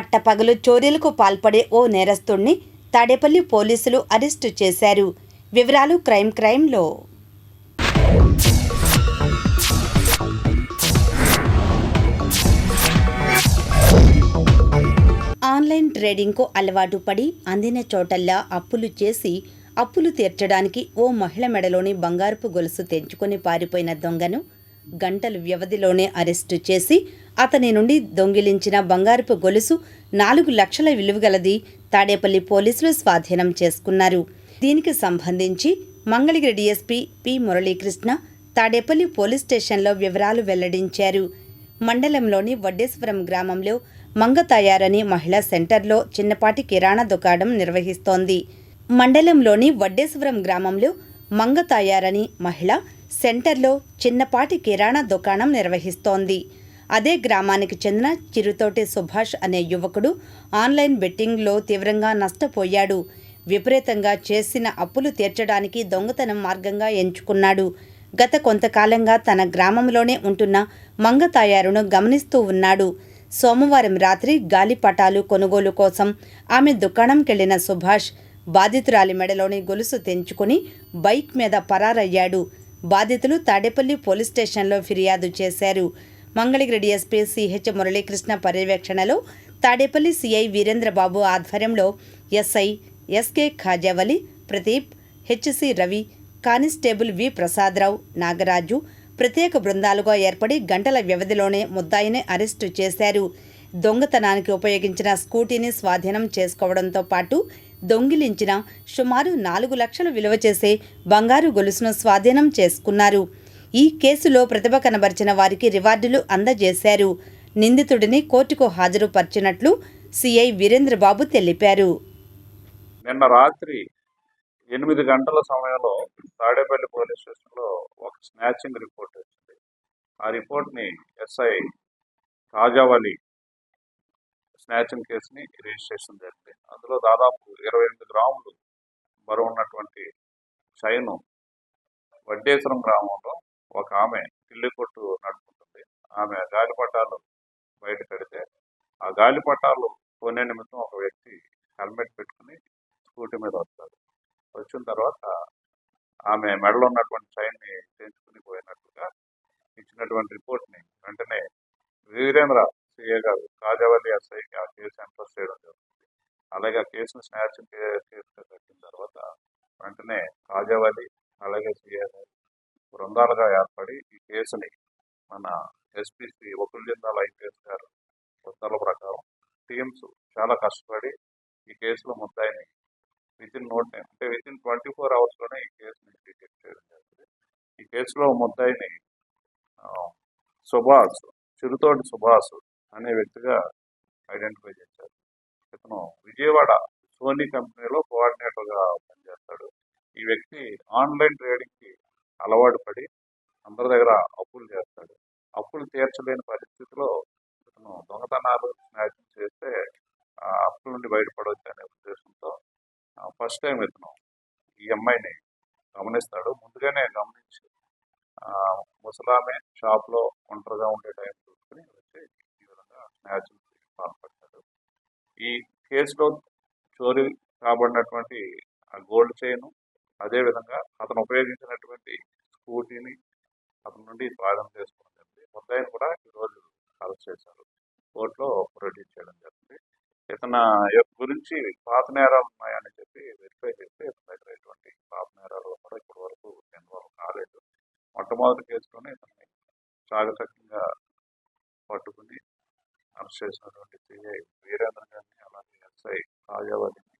పట్టపగలు చోరీలకు పాల్పడే ఓ నేరస్తుడిని తాడేపల్లి పోలీసులు అరెస్టు చేశారు. వివరాలు క్రైమ్లో. ఆన్లైన్ ట్రేడింగ్కు అలవాటు పడి అందిన చోటల్లా అప్పులు చేసి అప్పులు తీర్చడానికి ఓ మహిళ మెడలోని బంగారపు గొలుసు తెంచుకొని పారిపోయిన దొంగను గంటల వ్యవధిలోనే అరెస్టు చేసి అతని నుండి దొంగిలించిన బంగారపు గొలుసు 4 లక్షల విలువగలది తాడేపల్లి పోలీసులు స్వాధీనం చేసుకున్నారు. దీనికి సంబంధించి Mangalagiri DSP P Muralikrishna Tadepalli police స్టేషన్లో వివరాలు వెల్లడించారు. మండలంలోని వడ్డేశ్వరం గ్రామంలో మంగతాయారని మహిళా సెంటర్లో చిన్నపాటి కిరాణా దుకాణం నిర్వహిస్తోంది. మండలంలోని వడ్డేశ్వరం గ్రామంలో మంగతాయారని మహిళ సెంటర్లో చిన్నపాటి కిరాణా దుకాణం నిర్వహిస్తోంది. అదే గ్రామానికి చెందిన చిరుతోటి సుభాష్ అనే యువకుడు ఆన్లైన్ బెట్టింగ్లో తీవ్రంగా నష్టపోయాడు. విపరీతంగా చేసిన అప్పులు తీర్చడానికి దొంగతనం మార్గంగా ఎంచుకున్నాడు. గత కొంతకాలంగా తన గ్రామంలోనే ఉంటున్న మంగతాయారును గమనిస్తూ ఉన్నాడు. సోమవారం రాత్రి గాలిపటాలు కొనుగోలు కోసం ఆమె దుకాణంకెళ్లిన సుభాష్ బాధితురాలి మెడలోని గొలుసు తెంచుకుని బైక్ మీద పరారయ్యాడు. బాధితులు తాడేపల్లి పోలీస్ స్టేషన్లో ఫిర్యాదు చేశారు. మంగళగిరి డీఎస్పీ సిహెచ్ మురళీకృష్ణ పర్యవేక్షణలో తాడేపల్లి సిఐ వీరేంద్రబాబు ఆధ్వర్యంలో SI SK Khajavali, Pradeep, HC Ravi, constable V Prasadarao, Nagaraju ప్రత్యేక బృందాలుగా ఏర్పడి గంటల వ్యవధిలోనే ముద్దాయిని అరెస్టు చేశారు. దొంగతనానికి ఉపయోగించిన స్కూటీని స్వాధీనం చేసుకోవడంతో పాటు దొంగిలించిన సుమారు 4 లక్షలు విలువ చేసే బంగారు గొలుసును స్వాధీనం చేసుకున్నారు. ఈ కేసులో ప్రతిభ కనబరిచిన వారికి రివార్డులు అందజేశారు. నిందితుడిని కోర్టుకు హాజరుపరిచినట్లు సిఐ వీరేంద్రబాబు తెలిపారు. నిన్న రాత్రి 8 గంటల సమయంలో తాడేపల్లి పోలీస్ స్టేషన్లో ఒక స్నాచింగ్ రిపోర్ట్ వచ్చింది. ఆ రిపోర్ట్ని ఎస్ఐ కాజావలి స్నాచింగ్ కేసుని రిజిస్ట్రేషన్ జరిగింది. అందులో దాదాపు 28 గ్రాములు బరువు ఉన్నటువంటి చైను వడ్డేశ్వరం గ్రామంలో ఒక ఆమె కిల్లి కొట్టు నడుపుతుంది. ఆమె గాలిపటాలు బయట కడితే ఆ గాలిపటాలు కొనే నిమిత్తం ఒక వ్యక్తి హెల్మెట్ పెట్టుకుని స్కూటీ మీద వస్తాడు. వచ్చిన తర్వాత ఆమె మెడలో ఉన్నటువంటి చైన్ని తెంచుకుని పోయినట్లుగా ఇచ్చినటువంటి రిపోర్ట్ని వెంటనే వీరేంద్ర సిఏ గారు కాజావల్లి ఎస్ఐకి ఆ కేసు ఎంట్రస్ట్ చేయడం జరుగుతుంది. అలాగే ఆ కేసును స్నాచింగ్ కేసుగా కట్టిన తర్వాత వెంటనే కాజావల్లి అలాగే సిఏ గారు బృందాలుగా ఏర్పడి ఈ కేసుని మన ఎస్పీసీ వకుల్ ఐపీఎస్ గారు ఉత్తర్వుల ప్రకారం టీమ్స్ చాలా కష్టపడి ఈ కేసులో ముద్దాయిని వితిన్ 24 అవర్స్లోనే ఈ కేసుని డిటెక్ట్ చేయడం జరుగుతుంది. ఈ కేసులో ముద్దాయిని సుభాష్, చిరుతోటి సుభాష్ అనే వ్యక్తిగా ఐడెంటిఫై చేశారు. ఇతను విజయవాడ సోనీ కంపెనీలో కోఆర్డినేటర్గా పనిచేస్తాడు. ఈ వ్యక్తి ఆన్లైన్ ట్రేడింగ్కి అలవాటు పడి అందరి దగ్గర అప్పులు చేస్తాడు. అప్పులు తీర్చలేని పరిస్థితిలో ఇతను దొంగతనాలు స్నాచింగ్ చేస్తే ఆ అప్పుల నుండి బయటపడవచ్చు అనే ఉద్దేశంతో ఫస్ట్ టైం ఇతను ఈ అమ్మాయిని గమనిస్తాడు. ముందుగానే గమనించి ముసలామె షాప్లో ఒంటరిగా ఉండే టైం చూసుకుని వచ్చి ఈ విధంగా స్నాచింగ్ పాల్పడతాడు. ఈ కేసులో చోరీ కాబడినటువంటి ఆ గోల్డ్ చైన్, అదేవిధంగా అతను ఉపయోగించినటువంటి స్కూటీని అతని నుండి స్వాధీనం చేసుకోవడం జరిగింది. ముద్దాయిని కూడా ఈరోజు అరెస్ట్ చేశారు. కోర్టులో ప్రొడ్యూస్ చేయడం జరిగింది. ఇతని గురించి పాత నేరాలు ఉన్నాయని చెప్పి వెరిఫై చేస్తే ఇతని దగ్గర ఎటువంటి పాత నేరాలు కూడా ఇప్పటి వరకు ఇన్వాల్వ్ కాలేదు. మొట్టమొదటి కేసులోనే ఇతన్ని చాకచక్యంగా పట్టుకుని అరెస్ట్ చేసినటువంటి సిఐ వీరేంద్ర గారిని అలాగే ఎస్ఐ కాజావలిని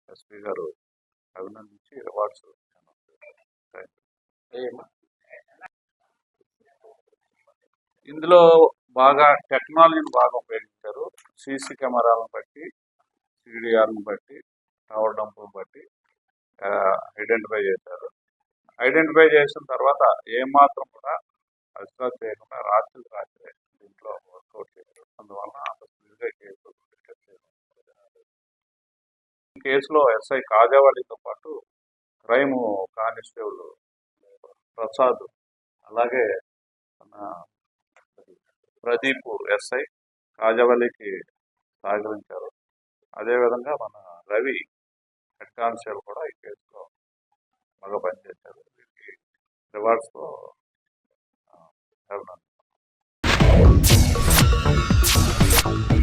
ఎస్పీ గారు అభినందించి రివార్డ్స్ ఇందులో బాగా టెక్నాలజీని బాగా ఉపయోగించారు. సీసీ కెమెరాలను బట్టి, సిడిఆర్ని బట్టి, టవర్ డంపులను బట్టి ఐడెంటిఫై చేశారు. ఐడెంటిఫై చేసిన తర్వాత ఏమాత్రం కూడా అశ్రాద్ధ చేయకుండా రాత్రి దీంట్లో వర్కౌట్ చేశారు. అందువల్ల అంత స్పీడ్గా కేసు డిటెక్ట్ చేయడం. ఈ కేసులో ఎస్ఐ కాజావలితో పాటు క్రైమ్ కానిస్టేబుల్ ప్రసాద్ అలాగే ప్రదీప్ ఎస్ఐ కాజావలికి సహకరించారు. అదేవిధంగా మన రవి హెడ్ కానిస్టేబుల్ కూడా ఈ కేసులో బాగా పనిచేశారు. వీరికి రివార్డ్స్తో